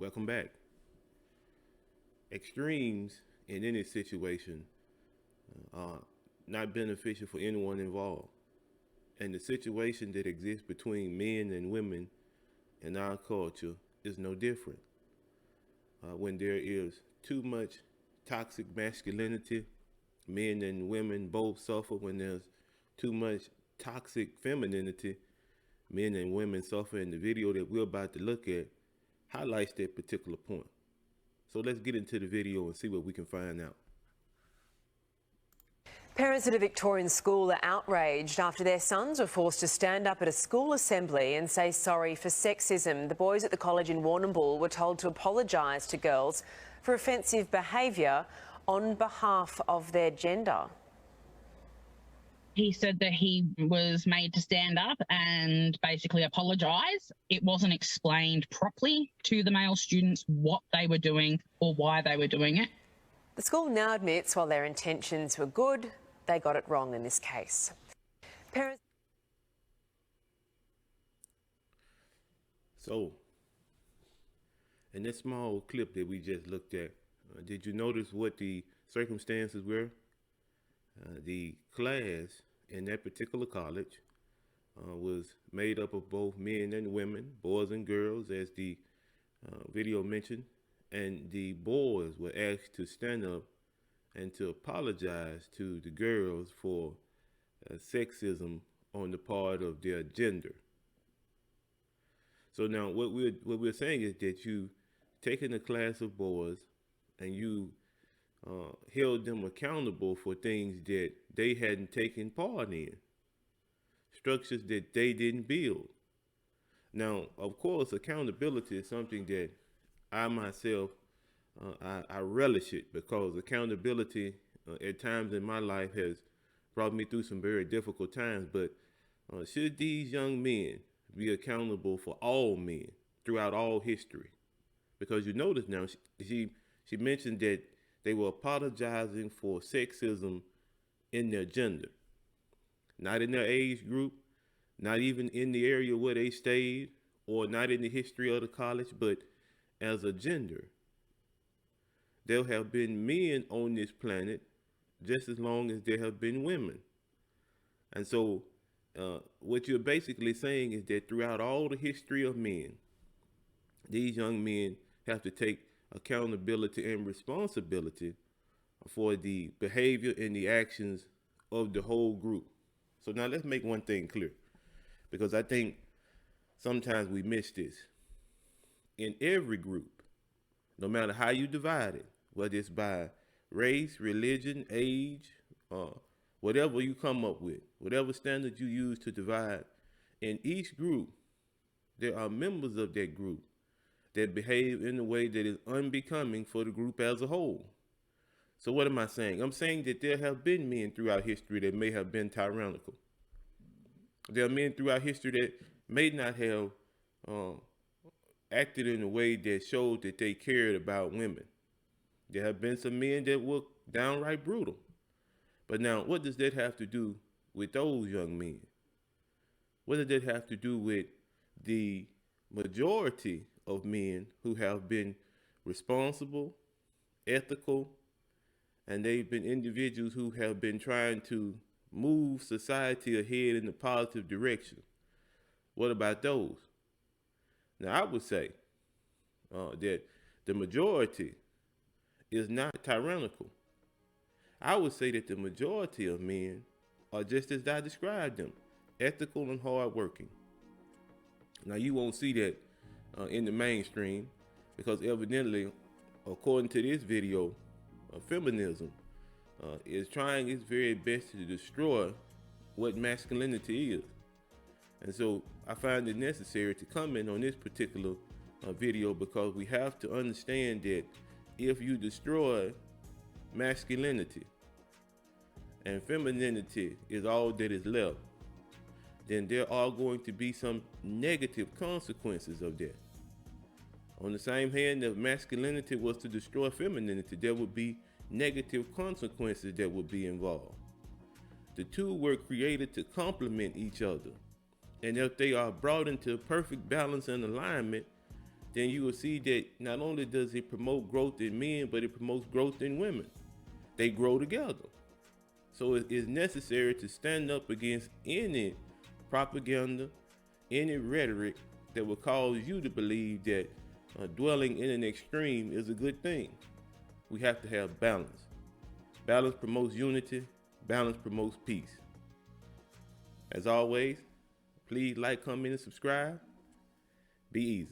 Welcome back. Extremes in any situation are not beneficial for anyone involved. And the situation that exists between men and women in our culture is no different. When there is too much toxic masculinity, men and women both suffer. When there's too much toxic femininity, men and women suffer. And the video that we're about to look at highlights that particular point. So let's get into the video and see what we can find out. Parents at a Victorian school are outraged after their sons were forced to stand up at a school assembly and say sorry for sexism. The boys at the college in Warrnambool were told to apologise to girls for offensive behaviour on behalf of their gender. He said that he was made to stand up and basically apologise. It wasn't explained properly to the male students what they were doing or why they were doing it. The school now admits while their intentions were good, they got it wrong in this case. Parents. So, in this small clip that we just looked at, did you notice what the circumstances were? The class in that particular college was made up of both men and women, boys and girls, as the video mentioned, and the boys were asked to stand up and to apologize to the girls for sexism on the part of their gender. So now what we're saying is that you taken a class of boys and you held them accountable for things that they hadn't taken part in, structures that they didn't build. Now, of course, accountability is something that I myself, I relish it, because accountability at times in my life has brought me through some very difficult times. But should these young men be accountable for all men throughout all history? Because you notice now, she mentioned that they were apologizing for sexism in their gender, not in their age group, not even in the area where they stayed, or not in the history of the college, but as a gender. There have been men on this planet just as long as there have been women. And so what you're basically saying is that throughout all the history of men, these young men have to take accountability and responsibility for the behavior and the actions of the whole group. So now let's make one thing clear, because I think sometimes we miss this. In every group, no matter how you divide it, whether it's by race, religion, age, whatever you come up with, whatever standard you use to divide, in each group, there are members of that group that behave in a way that is unbecoming for the group as a whole. So what am I saying? I'm saying that there have been men throughout history that may have been tyrannical. There are men throughout history that may not have acted in a way that showed that they cared about women. There have been some men that were downright brutal. But now, what does that have to do with those young men? What does that have to do with the majority of men who have been responsible, ethical, and they've been individuals who have been trying to move society ahead in a positive direction? What about those? Now, I would say that the majority is not tyrannical. I would say that the majority of men are just as I described them, ethical and hardworking. Now, you won't see that in the mainstream, because evidently, according to this video, feminism is trying its very best to destroy what masculinity is. And so I find it necessary to comment on this particular video, because we have to understand that if you destroy masculinity and femininity is all that is left, then there are going to be some negative consequences of that. On the same hand, if masculinity was to destroy femininity, there would be negative consequences that would be involved. The two were created to complement each other. And if they are brought into perfect balance and alignment, then you will see that not only does it promote growth in men, but it promotes growth in women. They grow together. So it is necessary to stand up against any propaganda, any rhetoric that will cause you to believe that dwelling in an extreme is a good thing. We have to have balance. Balance promotes unity. Balance promotes peace. As always, please like, comment, and subscribe. Be easy.